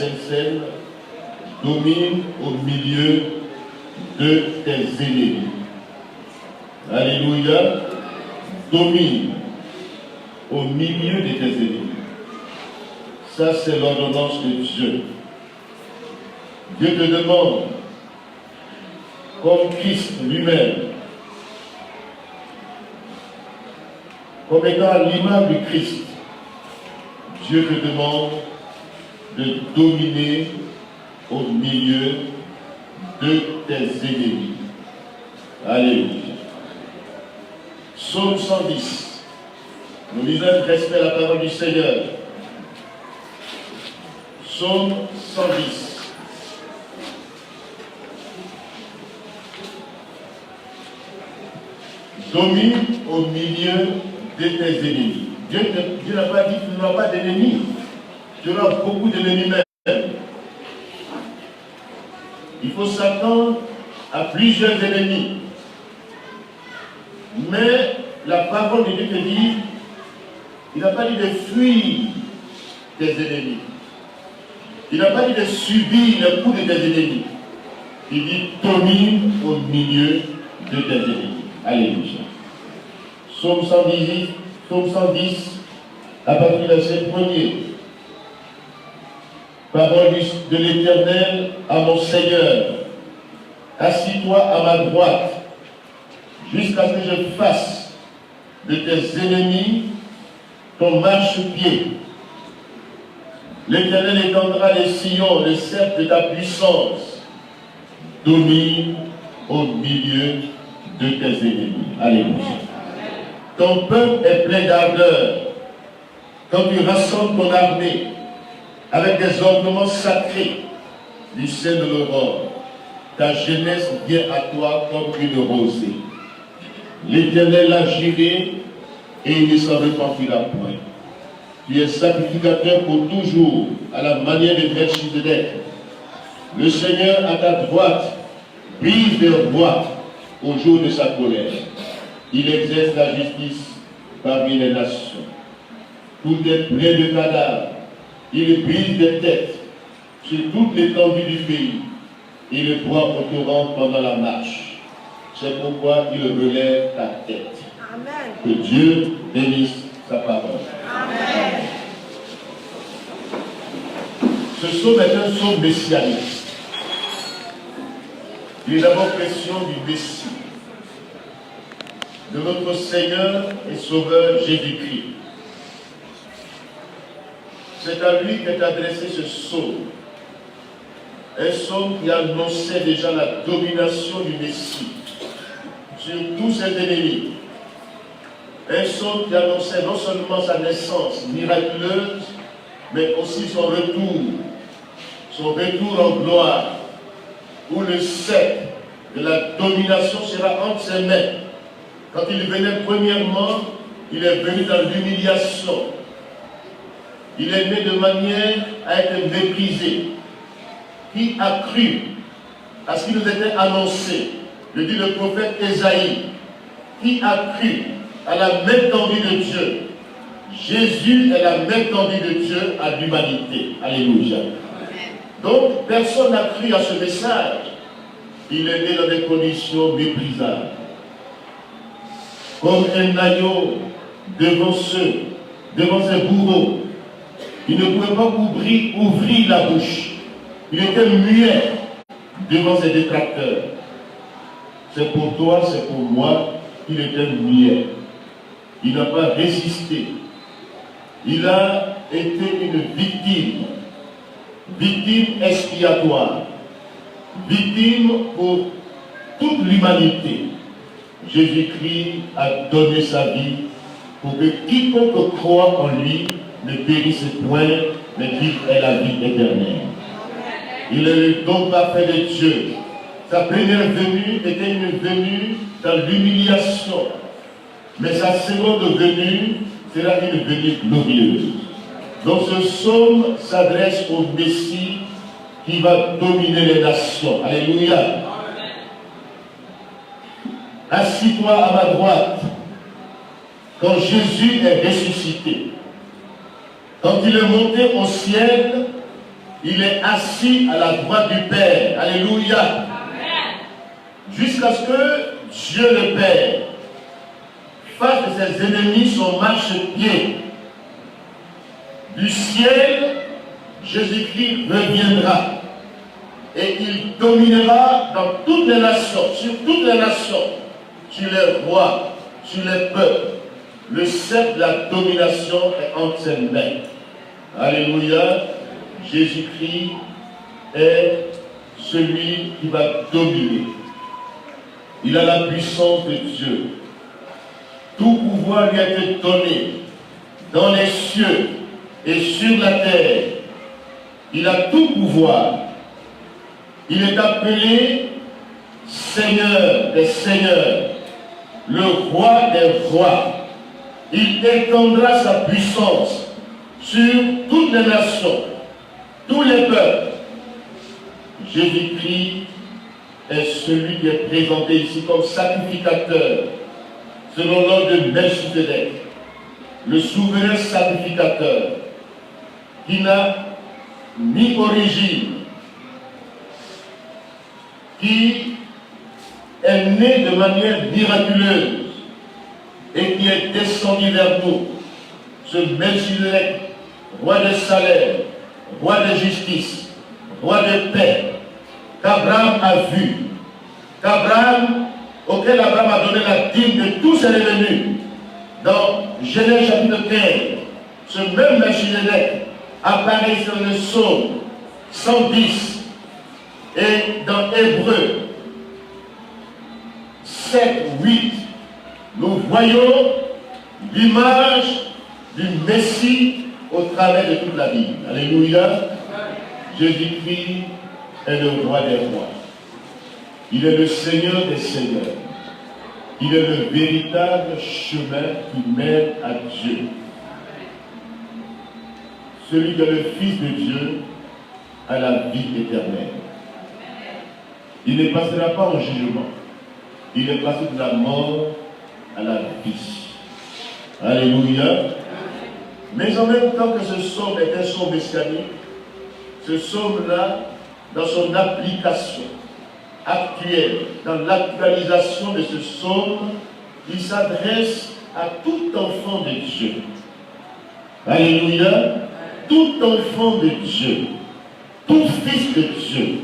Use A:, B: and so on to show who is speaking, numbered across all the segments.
A: Sainte Seine, domine au milieu de tes ennemis. Alléluia. Domine au milieu de tes ennemis. Ça, c'est l'ordonnance de Dieu. Dieu te demande, comme Christ lui-même, comme étant l'image du Christ, Dieu te demande de dominer au milieu de tes ennemis. Alléluia. Psaume 110. Nous lisons avec respect la parole du Seigneur. Psaume 110. Domine au milieu de tes ennemis. Dieu n'a pas dit que tu n'auras pas d'ennemis. Tu auras beaucoup d'ennemis même. Il faut s'attendre à plusieurs ennemis. Mais la parole de Dieu te dit, il n'a pas dit de fuir tes ennemis. Il n'a pas dit de subir les coups de tes ennemis. Il dit domine au milieu de tes ennemis. Alléluia. Psaume 110, à partir du verset 1er. Parole de l'Éternel à mon Seigneur. Assis-toi à ma droite, jusqu'à ce que je fasse de tes ennemis ton marchepied. L'Éternel étendra les sillons, le sceptre de ta puissance. Domine au milieu de tes ennemis. Alléluia. Ton peuple est plein d'ardeur. Quand tu rassembles ton armée avec des ornements sacrés du sein de l'aurore, ta jeunesse vient à toi comme une rosée. L'Éternel a géré et il ne s'en repentira point. Tu es sacrificateur pour toujours, à la manière de Melchizedek. Le Seigneur à ta droite brise des rois au jour de sa colère. Il exerce la justice parmi les nations. Tout est plein de cadavres. Il brise des têtes sur toute l'étendue du pays. Il le prend au torrent pendant la marche. C'est pourquoi il relève ta tête. Amen. Que Dieu bénisse sa parole. Amen. Ce psaume est un psaume messianique. Il est d'abord question du Messie, de notre Seigneur et Sauveur Jésus-Christ. C'est à lui qu'est adressé ce psaume. Un psaume qui annonçait déjà la domination du Messie sur tous ses ennemis. Un psaume qui annonçait non seulement sa naissance miraculeuse, mais aussi son retour en gloire, où le sceptre de la domination sera entre ses mains. Quand il venait premièrement, il est venu dans l'humiliation. Il est né de manière à être méprisé. Qui a cru à ce qui nous était annoncé, le dit le prophète Ésaïe, qui a cru à la main tendue de Dieu. Jésus est la main tendue de Dieu à l'humanité. Alléluia. Donc, personne n'a cru à ce message. Il est né dans des conditions méprisables. Comme un agneau devant ses bourreaux. Il ne pouvait pas ouvrir la bouche. Il était muet devant ses détracteurs. C'est pour toi, c'est pour moi qu'il était muet. Il n'a pas résisté. Il a été une victime expiatoire, victime pour toute l'humanité. Jésus-Christ a donné sa vie pour que quiconque croit en lui ne périsse point, mais qu'il ait la vie éternelle. Il est le don parfait de Dieu. Sa première venue était une venue dans l'humiliation, mais sa seconde venue sera une venue glorieuse. Donc ce psaume s'adresse au Messie qui va dominer les nations. Alléluia. Assis-toi à ma droite. Quand Jésus est ressuscité, quand il est monté au ciel, il est assis à la droite du Père. Alléluia. Jusqu'à ce que Dieu le Père fasse de ses ennemis son marchepied. Du ciel, Jésus-Christ reviendra et il dominera dans toutes les nations, sur toutes les nations, sur les rois, sur les peuples. Le sceptre de la domination est entre ses mains. Alléluia. Jésus-Christ est celui qui va dominer. Il a la puissance de Dieu. Tout pouvoir lui a été donné dans les cieux et sur la terre. Il a tout pouvoir. Il est appelé Seigneur des seigneurs, le roi des rois. Il étendra sa puissance sur toutes les nations, tous les peuples. Jésus-Christ est celui qui est présenté ici comme sacrificateur, selon l'ordre de Melchizedek, le souverain sacrificateur, qui n'a ni origine, qui est né de manière miraculeuse et qui est descendu vers nous. Ce Melchizedek, roi de Salem, roi de justice, roi de paix, qu'Abraham a vu, auquel Abraham a donné la dîme de tous ses revenus. Dans Genèse chapitre 15, ce même Melchizedek apparaît sur le psaume 110 et dans Hébreu 7, 8, nous voyons l'image du Messie au travers de toute la Bible. Alléluia. Jésus-Christ est le roi des rois. Il est le Seigneur des seigneurs. Il est le véritable chemin qui mène à Dieu. Celui qui est le Fils de Dieu a la vie éternelle. Il ne passera pas au jugement. Il est passé de la mort à la vie. Alléluia. Mais en même temps que ce psaume est un psaume messianique, ce psaume-là, dans son application actuelle, dans l'actualisation de ce psaume, il s'adresse à tout enfant de Dieu. Alléluia. Tout enfant de Dieu, tout fils de Dieu.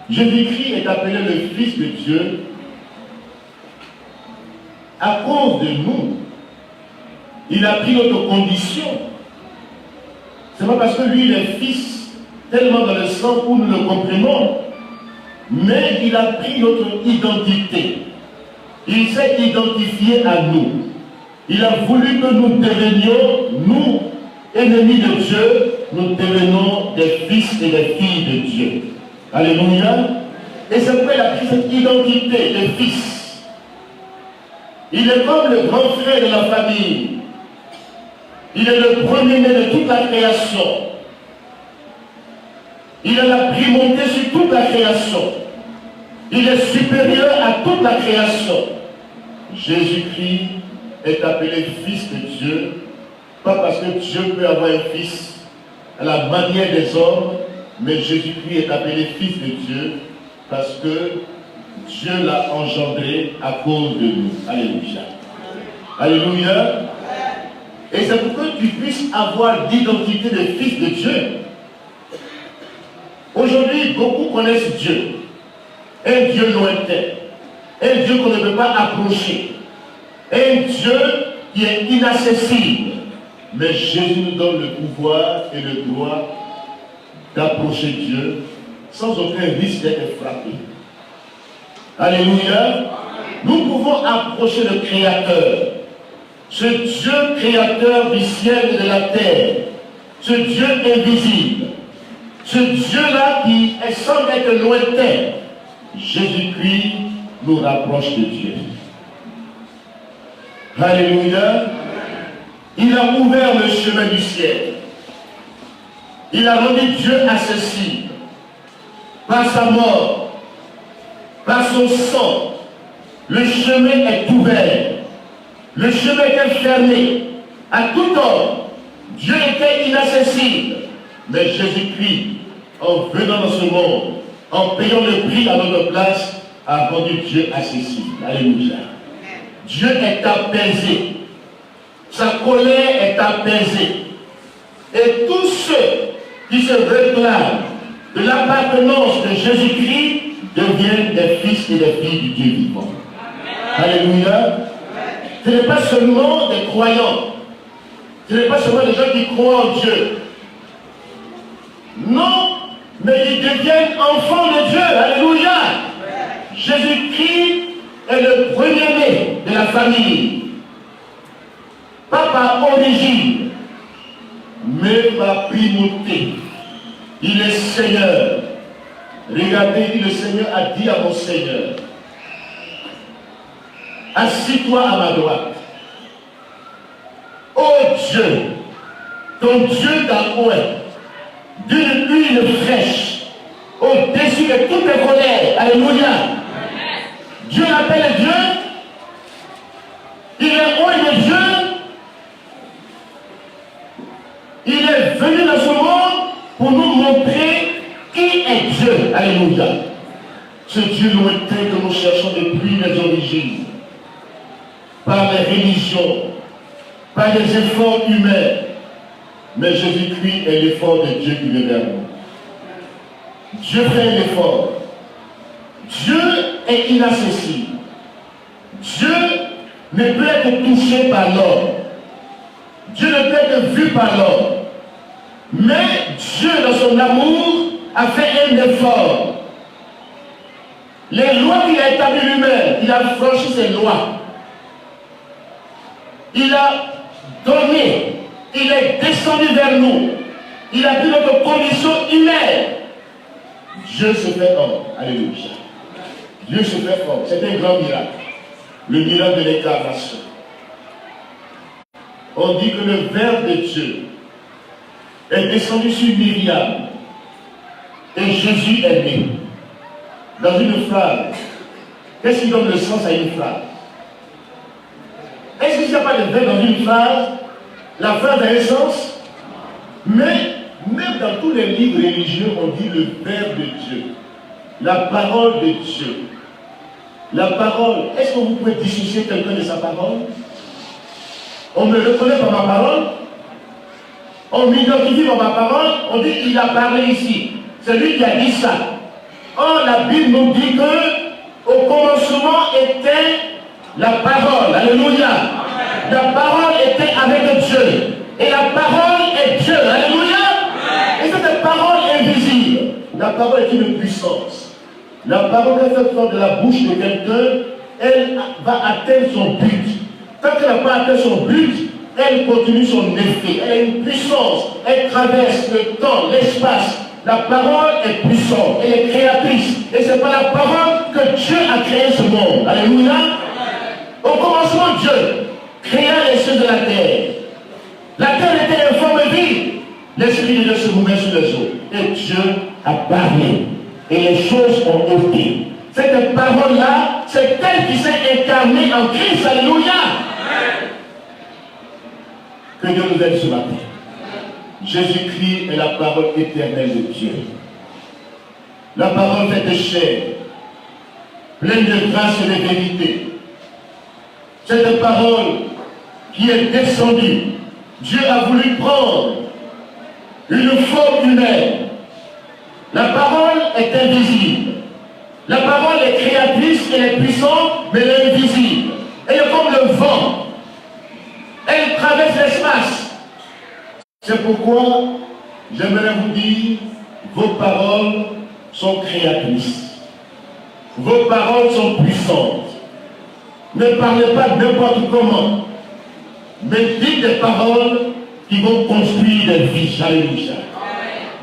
A: Jésus-Christ est appelé le Fils de Dieu à cause de nous. Il a pris notre condition. Ce n'est pas parce que lui il est fils tellement dans le sens où nous le comprenons, mais il a pris notre identité. Il s'est identifié à nous. Il a voulu que nous devenions, nous, ennemis de Dieu, nous devenons des fils et des filles de Dieu. Alléluia. Et c'est pourquoi il a pris cette identité de fils. Il est comme le grand frère de la famille. Il est le premier-né de toute la création. Il a la primauté sur toute la création. Il est supérieur à toute la création. Jésus-Christ est appelé Fils de Dieu, pas parce que Dieu peut avoir un fils à la manière des hommes, mais Jésus-Christ est appelé Fils de Dieu parce que Dieu l'a engendré à cause de nous. Alléluia. Alléluia. Et c'est pour que tu puisses avoir l'identité de Fils de Dieu. Aujourd'hui, beaucoup connaissent Dieu. Un Dieu lointain. Un Dieu qu'on ne peut pas approcher. Un Dieu qui est inaccessible. Mais Jésus nous donne le pouvoir et le droit d'approcher Dieu sans aucun risque d'être frappé. Alléluia. Nous pouvons approcher le Créateur. Ce Dieu créateur du ciel et de la terre. Ce Dieu invisible. Ce Dieu-là qui est sans être lointain. Jésus-Christ nous rapproche de Dieu. Alléluia. Il a ouvert le chemin du ciel. Il a rendu Dieu accessible. Par sa mort, par son sang, le chemin est ouvert. Le chemin était fermé à tout homme. Dieu était inaccessible. Mais Jésus-Christ, en venant dans ce monde, en payant le prix à notre place, a rendu Dieu accessible. Alléluia. Dieu est apaisé. Sa colère est apaisée. Et tous ceux qui se réclament de l'appartenance de Jésus-Christ deviennent des fils et des filles du Dieu vivant. Alléluia. Ce n'est pas seulement des croyants. Ce n'est pas seulement des gens qui croient en Dieu. Non, mais ils deviennent enfants de Dieu. Alléluia. Jésus-Christ est le premier-né de la famille. Pas par origine, mais par primauté. Il est Seigneur. Regardez, le Seigneur a dit à mon Seigneur, assis-toi à ma droite. Ô Dieu, ton Dieu d'Apoé, d'une huile fraîche, au-dessus de toutes les colères. Alléluia. Dieu l'appelle Dieu. Il est haut de Dieu. Il est venu dans ce monde pour nous montrer qui est Dieu. Alléluia. Ce Dieu lointain que nous cherchons depuis les origines. Par les religions, par les efforts humains. Mais Jésus-Christ est l'effort de Dieu qui vient vers nous. Dieu fait l'effort. Dieu est inaccessible. Dieu ne peut être touché par l'homme. Dieu ne peut être vu par l'homme. Mais Dieu, dans son amour, a fait un effort. Les lois qu'il a établies lui-même, il a franchi ses lois. Il a donné. Il est descendu vers nous. Il a pris notre condition humaine. Dieu se fait homme. Alléluia. Dieu se fait homme. C'est un grand miracle. Le miracle de l'incarnation. On dit que le Verbe de Dieu est descendu sur Myriam. Et Jésus est né. Dans une phrase. Qu'est-ce qui donne le sens à une phrase? Est-ce qu'il n'y a pas de verbe dans une phrase? La phrase a un sens, mais même dans tous les livres religieux, on dit le Verbe de Dieu, la parole de Dieu. La parole, est-ce que vous pouvez dissocier quelqu'un de sa parole? On me reconnaît par ma parole, on m'identifie par ma parole, on dit qu'il a parlé ici. C'est lui qui a dit ça. Or, la Bible nous dit que au commencement était la parole. Alléluia. La parole était avec Dieu. Et la parole est Dieu. Alléluia. Et cette parole invisible. La parole est une puissance. La parole est faite de la bouche de quelqu'un. Elle va atteindre son but. Tant qu'elle n'a pas atteint son but, elle continue son effet. Elle a une puissance. Elle traverse le temps, l'espace. La parole est puissante. Elle est créatrice. Et c'est par la parole que Dieu a créé ce monde. Alléluia. Au commencement, Dieu créa les cieux de la terre. La terre était informe et vide. L'Esprit de Dieu se mouvait sur les eaux. Et Dieu a parlé. Et les choses ont été. Cette parole-là, c'est elle qui s'est incarnée en Christ. Alléluia. Que Dieu nous aide ce matin. Jésus-Christ est la parole éternelle de Dieu. La parole faite de chair, pleine de grâce et de vérité. Cette parole qui est descendue, Dieu a voulu prendre une forme humaine. La parole est invisible. La parole est créatrice, elle est puissante, mais elle est invisible. Elle est comme le vent. Elle traverse l'espace. C'est pourquoi j'aimerais vous dire, vos paroles sont créatrices. Vos paroles sont puissantes. Ne parlez pas n'importe comment, mais dites des paroles qui vont construire des vies. Alléluia.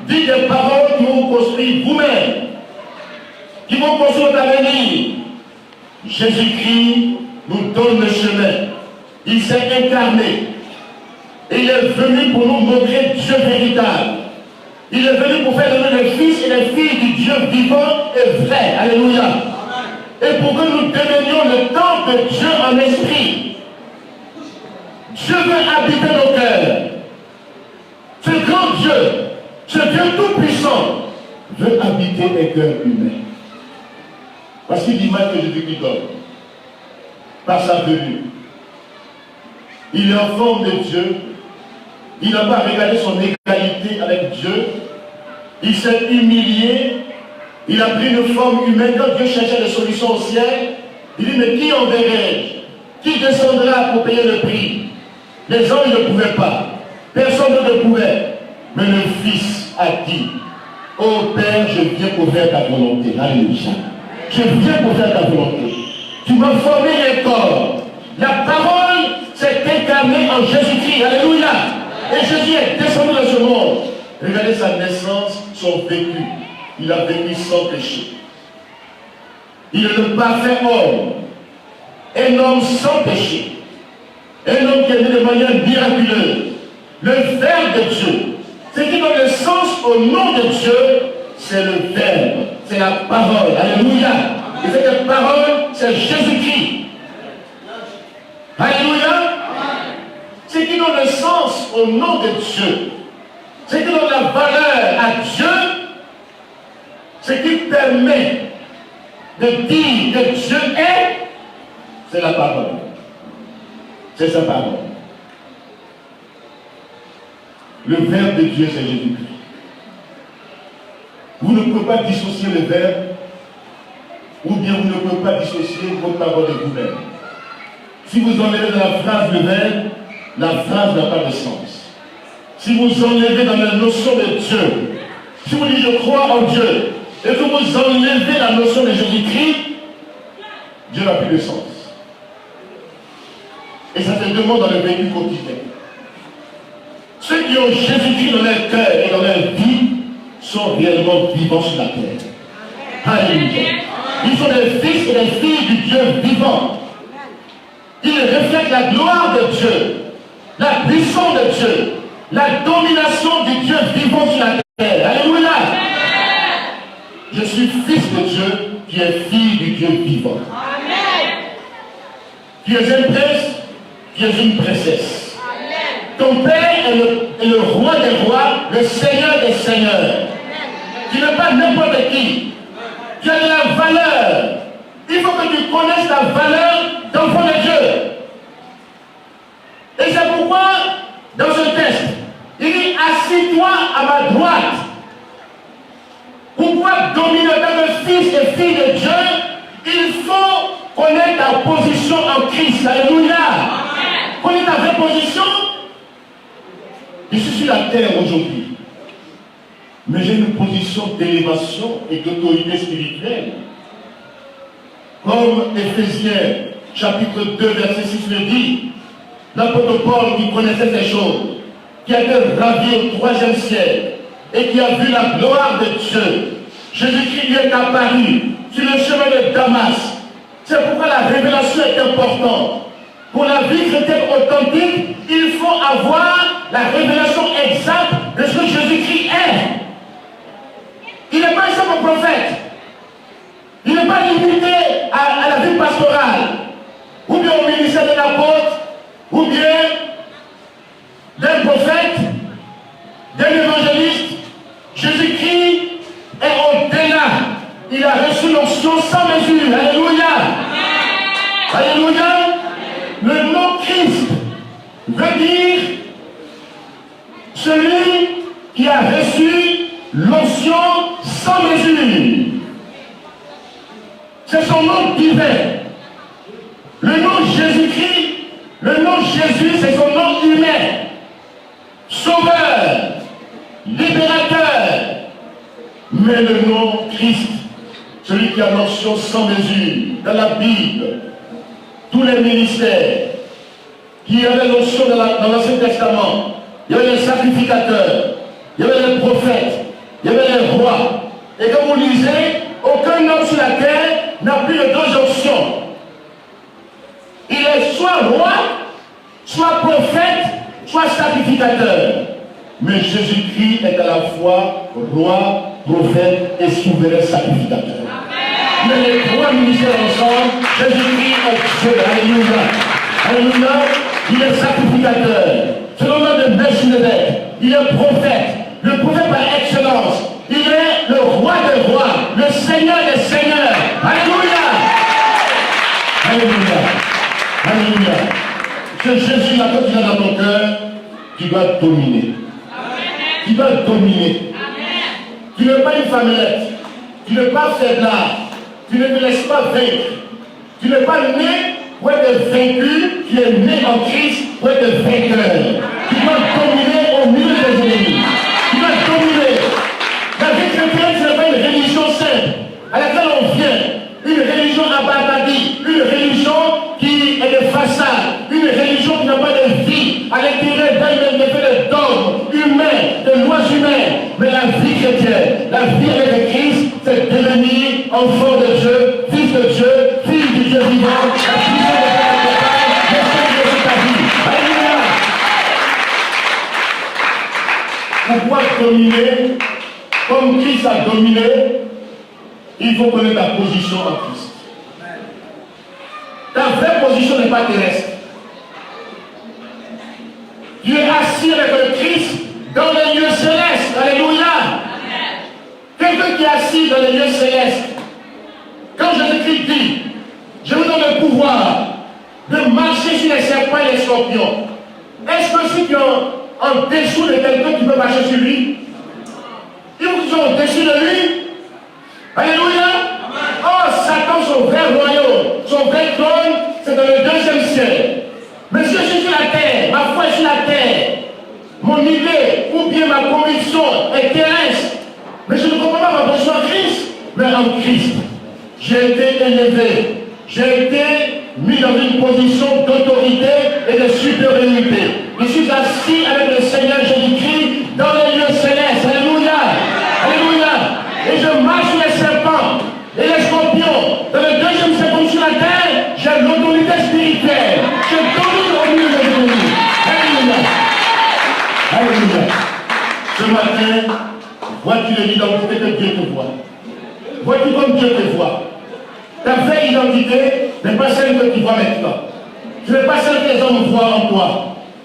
A: Dites des paroles qui vont construire vous-même, qui vont construire votre avenir. Jésus-Christ nous donne le chemin. Il s'est incarné. Et il est venu pour nous montrer Dieu véritable. Il est venu pour faire de nous les fils et les filles du Dieu vivant et vrai. Alléluia. Et pour que nous devenions le temple de Dieu en esprit. Dieu veut habiter nos cœurs. Ce grand Dieu Ce Dieu tout-puissant veut habiter les cœurs humains. Voici l'image que Jésus-Christ donne par sa venue. Il est en forme de Dieu. Il n'a pas regardé son égalité avec Dieu. Il s'est humilié. Il a pris une forme humaine. Quand Dieu cherchait des solutions au ciel, il dit, mais qui enverrai-je? Qui descendra pour payer le prix? Les anges ne pouvaient pas. Personne ne pouvait. Mais le Fils a dit, ô Père, je viens pour faire ta volonté. Alléluia. Je viens pour faire ta volonté. Tu m'as formé un corps. La parole s'est incarnée en Jésus-Christ. Alléluia. Et Jésus est descendu dans ce monde. Regardez sa naissance, son vécu. Il a vécu sans péché. Il est le parfait homme. Un homme sans péché. Un homme qui est né de manière miraculeuse. Le Verbe de Dieu. Ce qui donne le sens au nom de Dieu, c'est le Verbe. C'est la parole. Alléluia. Et cette parole, c'est Jésus-Christ. Alléluia. Ce qui donne le sens au nom de Dieu. Ce qui donne la valeur à Dieu. Ce qui permet de dire que Dieu est, c'est la parole. C'est sa parole. Le Verbe de Dieu, c'est Jésus-Christ. Vous ne pouvez pas dissocier le Verbe, ou bien vous ne pouvez pas dissocier votre parole de vous-même. Si vous enlevez dans la phrase le Verbe, la phrase n'a pas de sens. Si vous enlevez dans la notion de Dieu, si vous dites je crois en Dieu, et que vous enlevez la notion de Jésus-Christ, Dieu n'a plus de sens. Et ça se demande dans le vécu quotidien. Ceux qui ont Jésus-Christ dans leur cœur et dans leur vie sont réellement vivants sur la terre. Alléluia. Ils sont des fils et des filles du Dieu vivant. Ils reflètent la gloire de Dieu, la puissance de Dieu, la domination du Dieu vivant sur la terre. Alléluia. Je suis fils de Dieu qui est fille du Dieu vivant. Tu es un prince, tu es une princesse. Ton Père est le roi des rois, le Seigneur des seigneurs. Tu n'es pas n'importe qui. Tu as de la valeur. Il faut que tu connaisses la valeur d'enfant de Dieu. Et c'est pourquoi, dans ce texte, il dit, assis-toi à ma droite. Pour pouvoir dominer le fils et fille de Dieu, il faut connaître ta position en Christ. Alléluia. Connais ta vraie position. Je suis sur la terre aujourd'hui, mais j'ai une position d'élévation et d'autorité spirituelle. Comme Éphésiens chapitre 2 verset 6 le dit, l'apôtre Paul qui connaissait ces choses, qui a été ravi au 3e siècle et qui a vu la gloire de Dieu, Jésus-Christ lui est apparu sur le chemin de Damas. C'est pourquoi la révélation est importante. Pour la vie chrétienne authentique, il faut avoir la révélation exacte de ce que Jésus-Christ est. Il n'est pas un simple prophète. Il n'est pas limité à la vie pastorale, ou bien au ministère de l'apôtre, ou bien d'un prophète, d'un évangéliste. Jésus-Christ est au-delà. Il a reçu l'onction sans mesure. Alléluia. Alléluia. Le nom Christ veut dire celui qui a reçu l'onction sans mesure. C'est son nom divin. Le nom Jésus-Christ, le nom Jésus, c'est son nom humain. Sauveur, libérateur. Mais le nom Christ, celui qui a l'onction sans mesure, dans la Bible, tous les ministères qui avaient l'onction dans l'Ancien Testament, il y avait les sacrificateurs, il y avait les prophètes, il y avait les rois. Et quand vous lisez, aucun homme sur la terre n'a plus de deux options. Il est soit roi, soit prophète, soit sacrificateur. Mais Jésus-Christ est à la fois roi, prophète et souverain sacrificateur. Mais les trois ministères ensemble, Jésus-Christ est Dieu. Alléluia. Alléluia. Il est sacrificateur. C'est le nom de Melchizedek. Il est prophète. le prophète par excellence. Il est le roi des rois, le Seigneur des seigneurs. Alléluia. Alléluia. Alléluia. Que Jésus, là, quand il est dans ton cœur, tu dois dominer. Tu dois dominer. Tu n'es pas une femmelette. Tu n'es pas faiblard. Tu ne te laisses pas vaincre. Tu n'es pas né pour être vaincu. Tu es né en Christ pour être vainqueur. Tu dois dominer au milieu des ennemis. Tu dois dominer. La vie chrétienne, ce n'est pas une religion simple à laquelle on vient. Une religion abadie, une religion qui est de façade, une religion qui n'a pas de vie, à l'intérieur d'elle-même de fait de dogmes humains, de lois humaines. Mais la vie chrétienne, la vie avec Christ, c'est devenir enfant de Dieu, fils de Dieu, fille du Dieu vivant, la puissance de la l'esprit de ta vie. Alléluia. Pour pouvoir dominer, comme Christ a dominé, il faut connaître ta position en Christ. Ta vraie position n'est pas terrestre. Tu es assis avec le Christ dans les lieux célestes. Alléluia. Quelqu'un qui est assis dans les lieux célestes, quand Jésus-Christ dit, je vous donne le pouvoir de marcher sur les serpents et les scorpions. Est-ce que ceux qui ont en dessous de quelqu'un qui peut marcher sur lui, ils sont au-dessus de lui? Alléluia. Oh, Satan, son vrai royaume, son vrai trône, c'est dans le 2e ciel. Mais si je suis sur la terre, ma foi est sur la terre, mon idée ou bien ma conviction est terrestre, mais je ne comprends pas ma position en Christ. Mais en Christ, j'ai été élevé, j'ai été mis dans une position d'autorité et de supériorité. Je suis assis avec le Seigneur Jésus-Christ dans les lieux célestes. Alléluia. Alléluia. Et je marche sur les serpents et les scorpions. Dans le 2e ciel sur la terre, j'ai l'autorité spirituelle. Je domine au milieu des ennemis. Alléluia. Alléluia. Ce matin, vois-tu l'identité que Dieu te voit? Vois-tu comme Dieu te voit? Ta vraie identité n'est pas celle que tu vois maintenant. Ce n'est pas celle que les hommes voient en toi.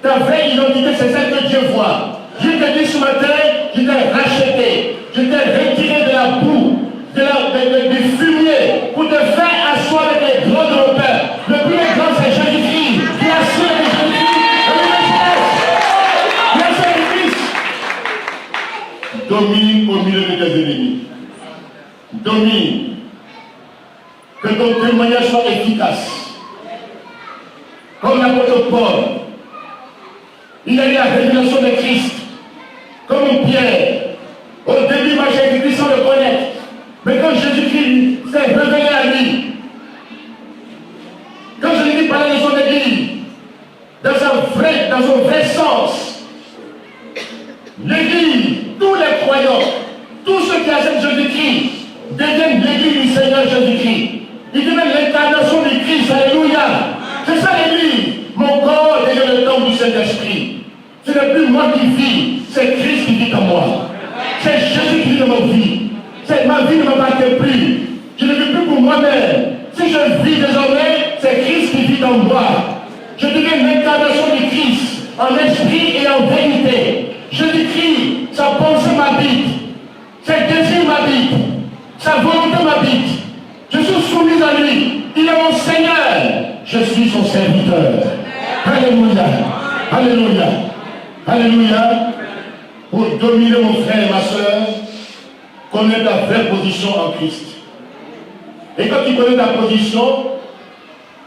A: Ta vraie identité, c'est celle que Dieu voit. Dieu te dit ce matin, je t'ai racheté. Je t'ai retiré de la boue, du fumier, pour te faire asseoir avec les grands de mon Père. Le plus grand, c'est Jésus-Christ. Tu as assis avec Jésus-Christ. Tu as domine au milieu de tes ennemis. Domine. Que ton témoignage soit efficace. Comme l'apôtre Paul, il a eu la révélation de Christ. Comme Pierre. Au début, moi j'ai écrit sans le connaître. Mais quand Jésus-Christ s'est révélé à lui, quand Jésus-Christ parlait de son église, dans son vrai sens, l'église, tous les croyants, tous ceux qui acceptent Jésus-Christ, deviennent l'église du Seigneur Jésus-Christ. Ils deviennent l'incarnation du Christ. Alléluia. C'est ça l'église. Mon corps devient le temple du Saint-Esprit. Ce n'est plus moi qui vis, c'est Christ qui vit en moi. C'est Jésus qui vit dans ma vie. Ma vie ne m'appartient plus. Je ne vis plus pour moi-même. Si je vis désormais, c'est Christ qui vit en moi. Je deviens l'incarnation du Christ, en esprit et en vérité. Jésus-Christ, sa pensée m'habite. Ses désirs m'habitent. Sa volonté m'habite. Je suis soumis à lui. Il est mon Seigneur. Je suis son serviteur. Alléluia. Alléluia. Alléluia. Pour dominer mon frère et ma soeur, connais ta vraie position en Christ. Et quand tu connais ta position,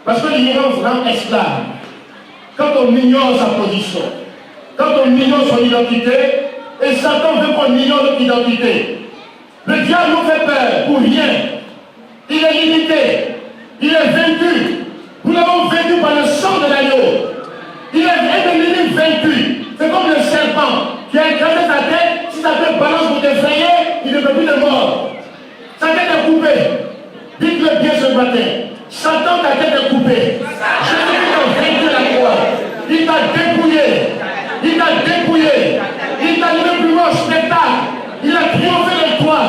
A: parce que l'ignorance rend esclave. Quand on ignore sa position, quand on ignore son identité, et Satan veut qu'on ignore notre identité. Le diable nous fait peur pour rien. Il est limité. Il est vaincu. Nous l'avons vaincu par le sang de l'agneau. Il est ennemi vaincu. C'est comme le serpent qui a écrasé sa tête. Si sa tête balance pour t'effrayer, il ne peut plus te mordre. Sa tête est coupée. Dites-le bien ce matin. Satan, ta tête est coupée. Jésus t'a vaincu la croix. Il t'a dépouillé. Il t'a dépouillé. Il t'a donné le plus grand spectacle. Il a triomphé de toi.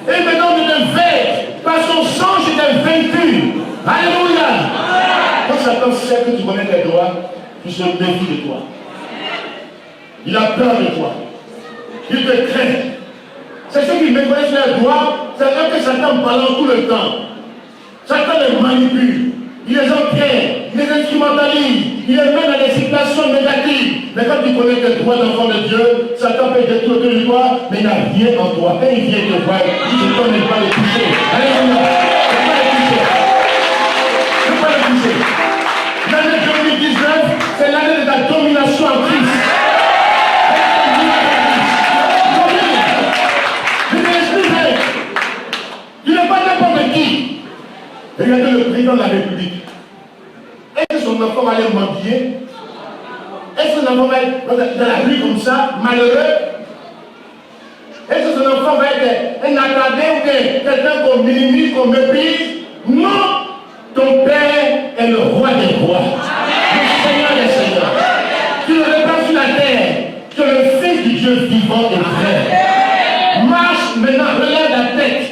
A: Et maintenant, il te vainc. Par son sang, je t'ai vaincu. Alléluia. Quand Satan sait que tu connais tes droits, il se méfie de toi. Il a peur de toi. Il te craint. C'est ceux qui méconnaissent leurs doigts, c'est eux que Satan balance tout le temps. Satan les manipule, il les entraîne, il les instrumentalise, il les met dans des situations négatives. Mais quand tu connais tes droits d'enfant de Dieu, Satan peut détruire autour de toi, mais il n'a rien en toi. Quand il vient te voir, il ne peut pas les toucher. Alléluia. Il ne peut pas les toucher. Il ne peut pas les toucher. L'année 2019, c'est l'année de ta domination en Christ. Tu n'es pas n'importe qui. Regardez le président de la République. Est-ce que son enfant va aller mendier? Est-ce que son enfant va être dans la rue comme ça, malheureux? Est-ce que son enfant va être un attardé ou quelqu'un qu'on minimise, qu'on méprise? Non! Ton Père est le roi des rois, le Seigneur des seigneurs. Tu ne répars sur la terre que le Fils du Dieu vivant et vrai. Marche maintenant, relève la tête.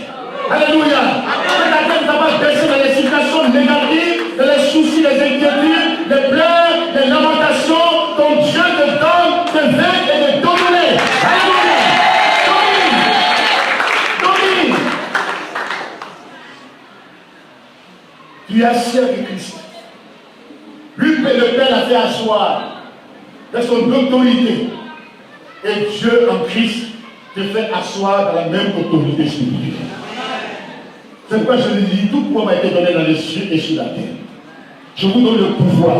A: Alléluia. Ta tête va pas baisser dans les situations négatives, dans les soucis, les inquiétudes, les pleurs, les lamentations. Ton Dieu te donne de vaincre et de dominer. Alléluia. Domine. Tu es assis avec Christ. Lui, le Père l'a fait asseoir de son autorité. Et Dieu en Christ te fait asseoir dans la même autorité spirituelle. C'est pourquoi je lui dis, tout pouvoir m'a été donné dans les cieux et sur la terre. Je vous donne le pouvoir.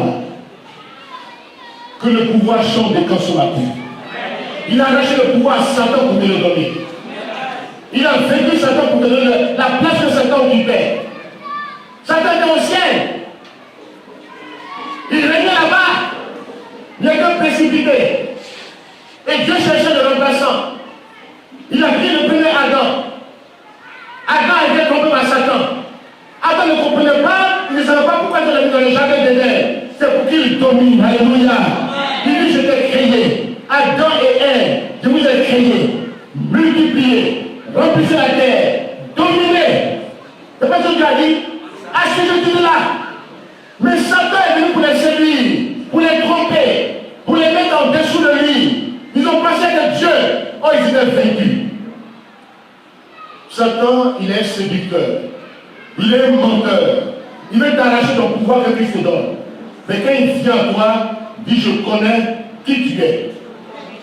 A: Que le pouvoir chante des camps sur la terre. Il a arraché le pouvoir à Satan pour te le donner. Il a vaincu Satan pour te donner la place que Satan occupait. Satan était au ciel. Il régnait là-bas. Il était précipité. Et Dieu cherchait le remplaçant. Il a pris le premier Adam. Adam était trompé par Satan. Adam ne comprenait pas, il ne savait pas pourquoi il l'a mis dans le jardin d'Éden. C'est pour qu'il domine. Alléluia. Il dit, je t'ai créé. Adam et Ève, je vous ai créé. Multipliez, remplissez la terre, dominez. C'est pas ce que Dieu a dit. Asseyez-vous là. Mais Satan est venu pour les séduire, pour les tromper, pour les mettre en dessous de lui. Ils ont pensé que Dieu, oh, ils étaient vaincus. Satan, il est un séducteur. Il est un menteur. Il veut t'arracher ton pouvoir que Christ te donne. Mais quand il vient à toi, dit, je connais qui tu es.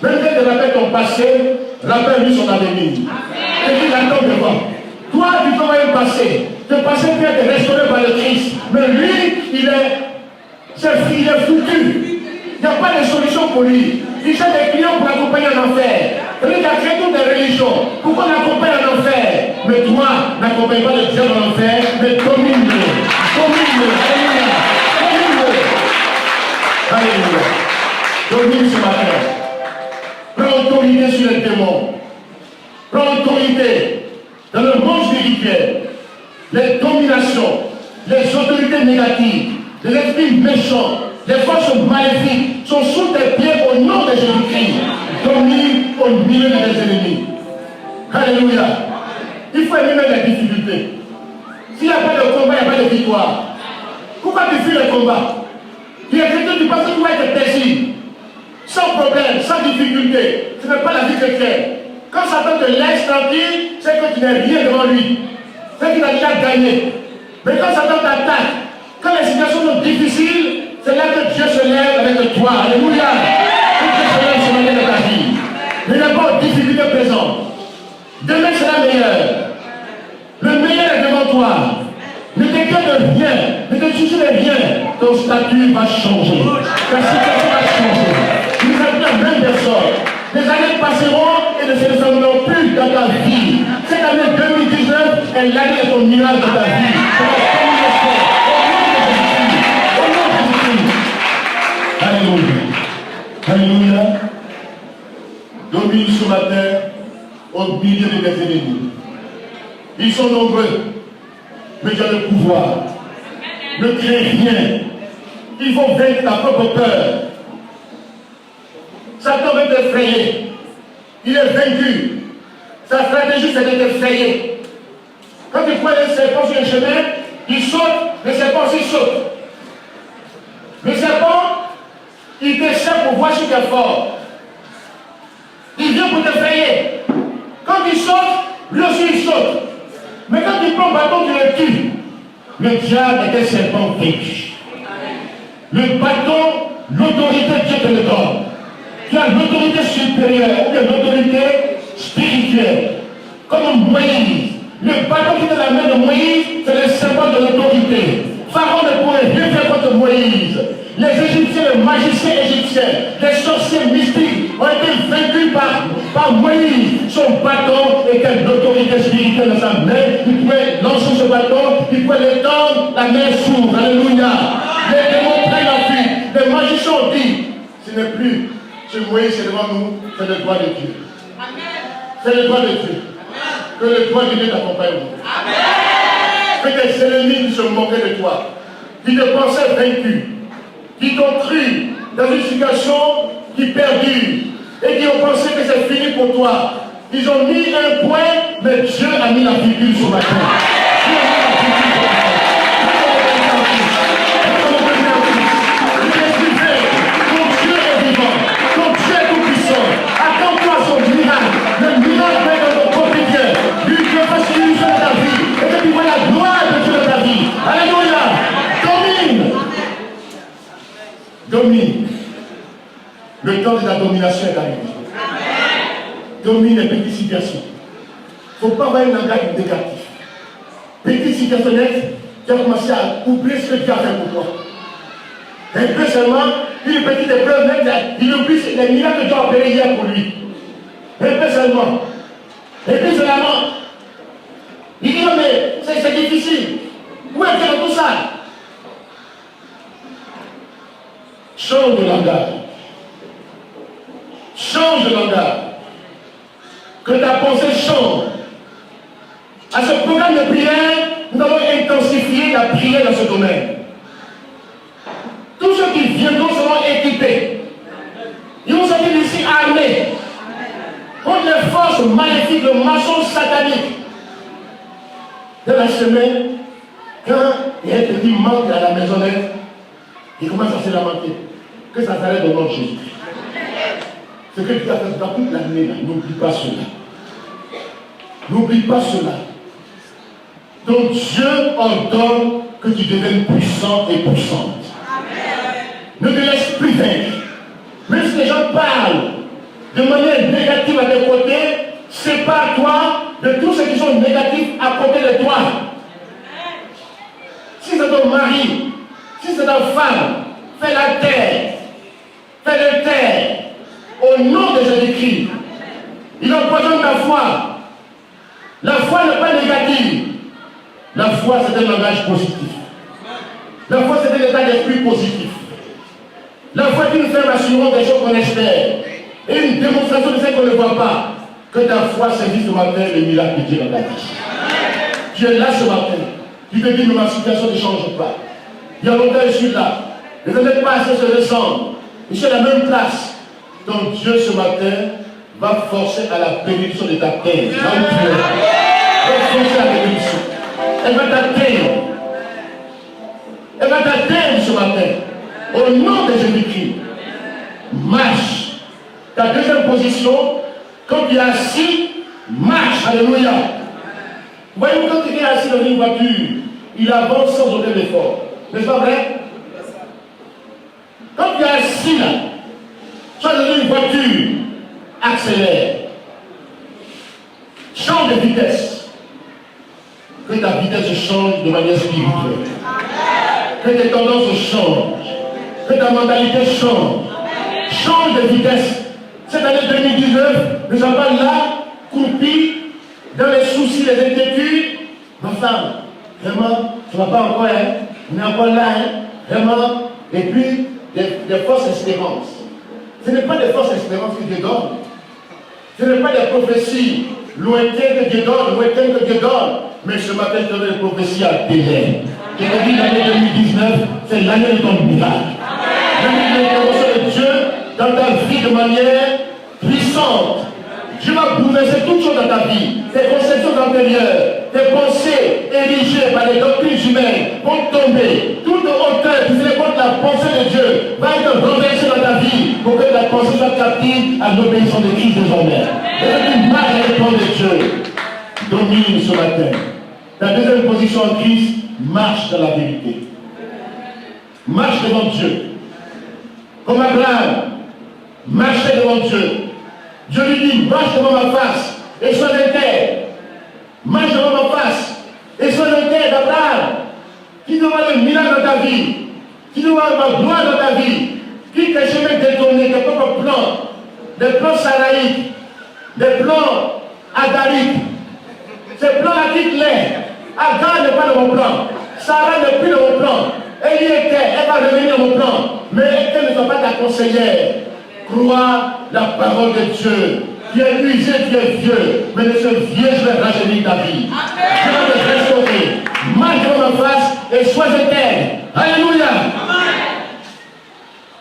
A: Même quand tu rappelles ton passé, rappelle-lui son avenir. Et il attend devant. Toi, tu peux avoir un passé. Le passé peut être restauré par le Christ. Mais lui, il est foutu. Il n'y a pas de solution pour lui. Il cherche des clients pour l'accompagner en enfer. Lui qui a créé toutes les religions. Pourquoi l'accompagne en enfer? Mais toi, n'accompagne pas le diable en enfer, mais domine-le. Domine-le. Alléluia. Alléluia. Domine ce matin. Prends autorité sur les démons. Prends autorité dans le monde spirituel. Les dominations, les autorités négatives, les esprits méchants, les forces maléfiques sont sous tes pieds au nom de Jésus-Christ. Domine au milieu de tes ennemis. Alléluia. Il faut aimer les difficultés. S'il n'y a pas de combat, il n'y a pas de victoire. Pourquoi tu fuis le combat? Il y a quelqu'un qui pense que tu vas être paisible, sans problème, sans difficulté. Ce n'est pas la vie chrétienne. Quand Satan te laisse tranquille, c'est que tu n'es rien devant lui. C'est qu'il a déjà gagné. Mais quand Satan t'attaque, quand les situations sont difficiles, c'est là que Dieu se lève avec toi. Alléluia. Que Dieu se lève sur la de ta vie. Il n'est pas aux difficultés présentes. Demain sera meilleur. Le meilleur est devant toi. Ne t'inquiète de rien. Ne te soucie de rien. Ton statut va changer. Ta situation va changer. Tu ne seras plus la même personne. Les années passeront et ne se ressembleront plus dans ta vie. Cette année 2019 est l'année de ton miracle dans ta vie. Au nom de Jésus. Alléluia. Alléluia. Domine ce matin au milieu de tes ennemis. Ils sont nombreux, mais tu as le pouvoir. Ne crains rien. Il faut vaincre ta propre peur. Satan veut t'effrayer. Il est vaincu. Sa stratégie, c'est de t'effrayer. Quand tu prends un serpent sur le chemin, il saute, le serpent aussi saute. Le serpent, il t'échappe pour voir si tu es fort. Il vient pour t'effrayer. Quand il saute, lui aussi il saute. Mais quand tu prends le bâton, tu le tues. Le diable est un serpent vaincu. Le bâton, l'autorité, Dieu te le donne. Tu as l'autorité supérieure, ou l'autorité spirituelle. Comme Moïse. Le bâton qui est dans la main de Moïse, c'est le symbole de l'autorité. Pharaon ne pourrait rien faire contre Moïse. Les Égyptiens, les magiciens égyptiens, les sorciers mystiques ont été vaincus par Moïse. Son bâton était l'autorité spirituelle dans sa main. Il pouvait lancer ce bâton, il pouvait l'étendre, la main s'ouvre. Alléluia. Les démons prennent la fuite. Les magiciens ont dit, ce n'est plus ce Moïse c'est devant nous, c'est le droit de Dieu. C'est le droit de Dieu. Que le droit de Dieu t'accompagne. Que tes ennemis qui se moquaient de toi, qui te pensaient vaincu, qui t'ont cru dans une situation qui perdure et qui ont pensé que c'est fini pour toi. Ils ont mis un point, mais Dieu a mis la virgule sur ma tête. Dieu a mis la virgule sur ma tête. Ton Dieu est vivant, ton Dieu est tout puissant. Attends-toi à son miracle. Le miracle est dans ton quotidien. Lui, Dieu fasse l'illusion de ta vie. Et que tu vois la gloire de Dieu dans ta vie. Alléluia. Domine. Le temps de la domination est arrivé. Domine les petites situations. Il ne faut pas avoir un langage négatif. Petite situation nette, tu as commencé à oublier ce que Dieu a fait pour toi. Un peu seulement, une petite épreuve nette, il oublie les miracles que Dieu a opérés hier pour lui. Un peu seulement. Et puis seulement, il dit non mais c'est difficile. Où est-ce que tout ça? Change de langage. Change de langage. Que ta pensée change. À ce programme de prière, nous allons intensifier la prière dans ce domaine. Tous ceux qui viendront seront équipés. Ils vont sortir d'ici armés contre les forces maléfiques, le mensonge satanique. Dans la semaine, quand il y a un petit manque à la maisonnette, il commence à se lamenter. Que ça s'arrête au nom de Jésus. Ce que tu as fait dans toute l'année, n'oublie pas cela. N'oublie pas cela. Donc Dieu ordonne que tu deviennes puissant et puissante. Ne te laisse plus vaincre. Même si les gens parlent de manière négative à tes côtés, sépare-toi de tous ceux qui sont négatifs à côté de toi. Si c'est ton mari, si c'est ta femme, fais-la taire. Fais-le taire. Au nom de Jésus-Christ. Il empoisonne ta foi. La foi n'est pas négative. La foi, c'est un langage positif. La foi, c'est un état d'esprit positif. La foi est une ferme assurance des choses qu'on espère. Et une démonstration de ce qu'on ne voit pas. Que ta foi servisse ce matin le miracle de Dieu dans ta vie. Tu es là ce matin. Tu te dis que ma situation ne change pas. Il y a longtemps je suis là. Les années passées se ressemblent. Je suis à la même place. Donc Dieu ce matin va forcer à la bénédiction de ta terre. Là où tu es. Va forcer à la bénédiction. Elle va t'atteindre. Elle va t'atteindre ce matin. Au nom de Jésus-Christ. Marche. Ta deuxième position, quand tu es assis, marche. Alléluia. Voyez-vous, quand tu es assis dans une voiture, il avance sans aucun effort. N'est-ce pas vrai? Quand tu es assis là, soit dans une voiture, accélère. Change de vitesse. Que ta vitesse change de manière spirituelle. Que tes tendances changent. Que ta mentalité change. Change de vitesse. Cette année 2019, nous sommes pas là, croupis, dans les soucis, les inquiétudes. Ma femme, vraiment, tu ne vas pas encore, hein? On est encore là, hein? Vraiment. Et puis, des fausses espérances. Ce n'est pas des fausses espérances que Dieu donne. Ce n'est pas des prophéties lointaines que Dieu donne, mais ce matin, je donne des prophéties à délai. Je te dis, l'année 2019, c'est l'année de ton miracle. L'année de l'intervention de Dieu dans ta vie de manière puissante. Dieu va bouleverser toutes choses dans ta vie. Tes conceptions antérieures, tes pensées érigées par les doctrines humaines vont tomber. Toute hauteur qui se contre la pensée de Dieu va être renversée dans ta vie. pour que ta pensée soit captive à l'obéissance de Christ désormais. Et que tu marches avec le plan de Dieu. Domine ce matin. Ta deuxième position en Christ, marche dans la vérité. Marche devant Dieu. Comme Abraham, marchez devant Dieu. Dieu lui dit, marche devant ma face et sois intègre. Marche devant ma face et sois intègre, Abraham. Qui te voit le miracle dans ta vie, qui te voit ma gloire dans ta vie, qui tes chemins détournés, tes propres plans, des plans saraïques, des plans adariques. Ces plans-là quittent-les. Agar n'est pas dans mon plan. Sarah n'est plus dans mon plan. Elle y était, elle va revenir dans mon plan. Mais elle ne soit pas ta conseillère. Crois la parole de Dieu. Tu es usé, tu es vieux. Mais de ce vieux, je vais rajeunir ta vie. Je vais te restaurer. Marche devant ma face et sois éternel. Alléluia.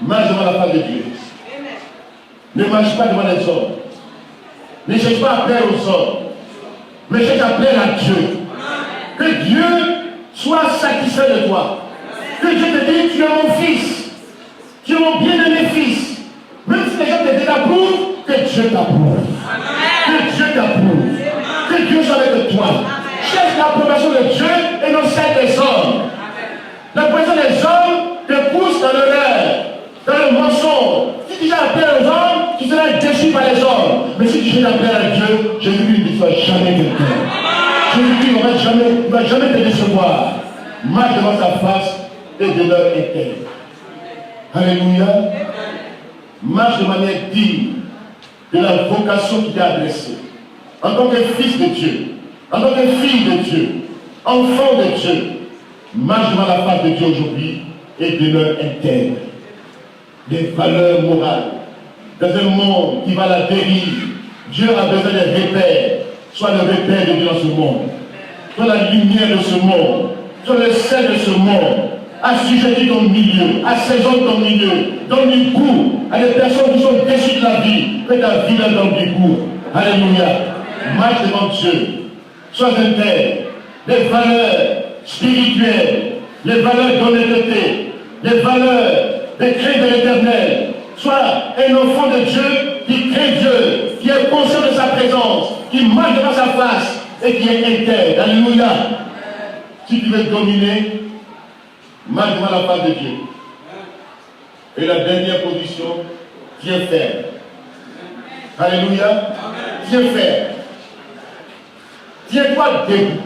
A: Marche devant la face de Dieu. Ne marche pas devant les hommes. Ne cherche pas à plaire aux hommes. Mais cherche à plaire à Dieu. Que Dieu soit satisfait de toi. Que Dieu te dise, tu es mon fils. Tu es mon bien-aimé fils. Même si les gens te désapprouvent, que Dieu t'approuve. Que Dieu t'approuve. Que Dieu soit avec toi. Cherche l'approbation de Dieu et non celle des hommes. L'approbation des hommes te pousse dans l'erreur, dans le mensonge. Si tu cherches à plaire aux hommes, tu seras déçu par les hommes. Mais si tu cherches à plaire à Dieu, Jésus-Christ ne sera jamais quelqu'un. Jésus-Christ ne va jamais te décevoir. Marche devant sa face et demeure éternelle. Alléluia. Marche de manière digne de la vocation qui t'est adressée. En tant que fils de Dieu, en tant que fille de Dieu, enfant de Dieu, marche devant la face de Dieu aujourd'hui et demeure intègre. Des valeurs morales. Dans un monde qui va à la dérive, Dieu a besoin des repères. Sois le repère de Dieu dans ce monde. Sois la lumière de ce monde. Sois le sel de ce monde. Assujettis ton milieu, assaisonne ton milieu, donne du goût à des personnes qui sont déçues de la vie. Que ta vie leur donne du goût. Alléluia. Marche devant Dieu. Sois intègre. Les valeurs spirituelles, les valeurs d'honnêteté, les valeurs de crainte de l'éternel. Sois un enfant de Dieu qui craint Dieu, qui est conscient de sa présence, qui marche devant sa face et qui est intègre. Alléluia. Si tu veux dominer, marche devant la face de Dieu. Et la dernière position, tiens ferme. Alléluia. Tiens ferme. Tiens-toi debout.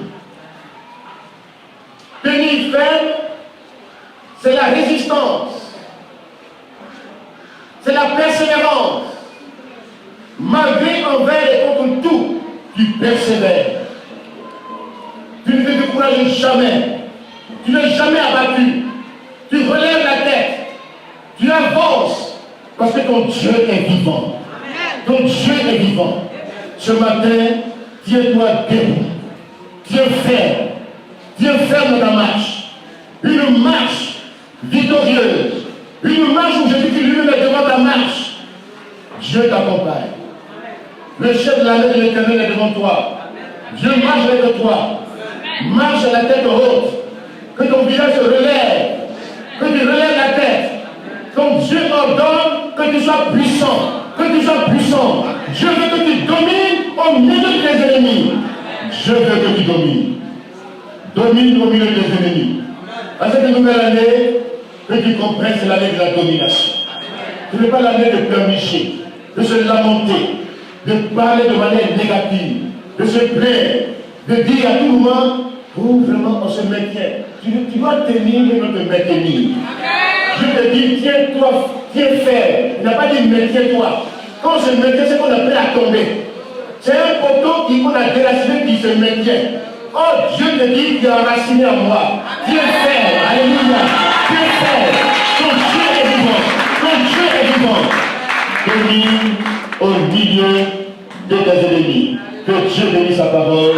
A: Tenir ferme, c'est la résistance. C'est la persévérance. Malgré, envers et contre tout, tu persévères. Tu ne te décourages jamais. Tu n'es jamais abattu. Tu relèves la tête. Tu avances. Parce que ton Dieu est vivant. Ton Dieu est vivant. Ce matin, tiens-toi debout. Tiens ferme. Tiens ferme dans ta marche. Une marche victorieuse. Une marche où Jésus lui-même est devant ta marche. Dieu t'accompagne. Le chef de l'armée de l'Éternel est devant toi. Dieu marche avec toi. Marche à la tête haute. Que ton visage se relève. Que tu relèves la tête. Quand Dieu ordonne que tu sois puissant. Que tu sois puissant. Dieu veut que tu domines au milieu de tes ennemis. Dieu veut que tu domines. Domine au milieu de tes ennemis. À cette nouvelle année, que tu comprennes, c'est l'année de la domination. Ce n'est pas l'année de pleurnicher, de se lamenter, de parler de manière négative, de se plaindre, de dire à tout moment, oh vraiment on se maintient. Tu dois tenir et non te maintenir. Je te dis, tiens-toi, tiens ferme. Il n'a pas dit maintiens-toi. Quand on se maintient, c'est qu'on est prêt à tomber. C'est un poteau qu'on a déraciné qui se maintient. Oh, Dieu te dit, tu es enraciné en moi. Tiens ferme. Alléluia. Tiens ferme. Ton Dieu est vivant. Ton Dieu est vivant. Domine au milieu de tes ennemis. Que Dieu bénisse sa parole.